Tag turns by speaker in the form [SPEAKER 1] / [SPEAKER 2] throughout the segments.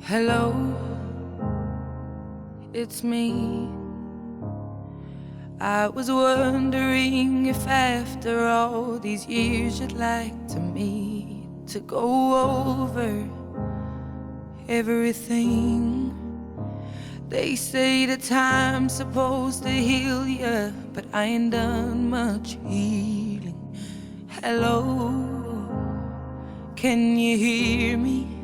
[SPEAKER 1] Hello, it's me. I was wondering if after all these years you'd like to meet to go over everything. They say the time's supposed to heal ya, but I ain't done much healing. Hello, can you hear me?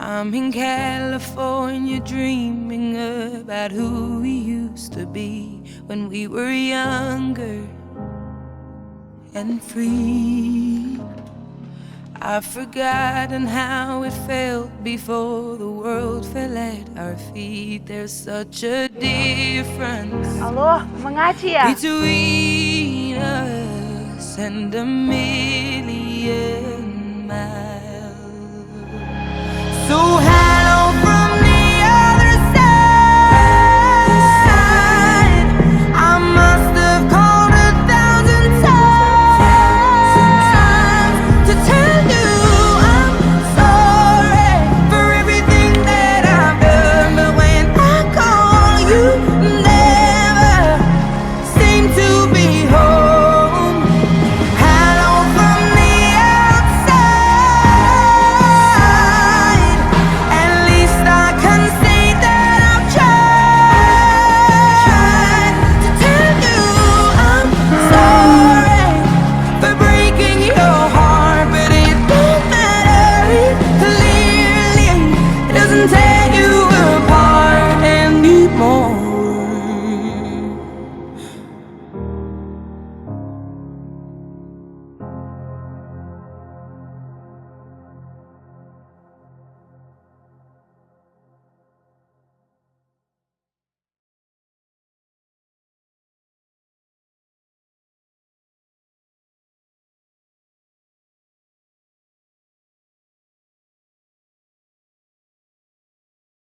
[SPEAKER 1] I'm in California dreaming about who we used to be when we were younger and free. I've forgotten how it felt before the world fell at our feet. There's such a difference between us and a million miles. So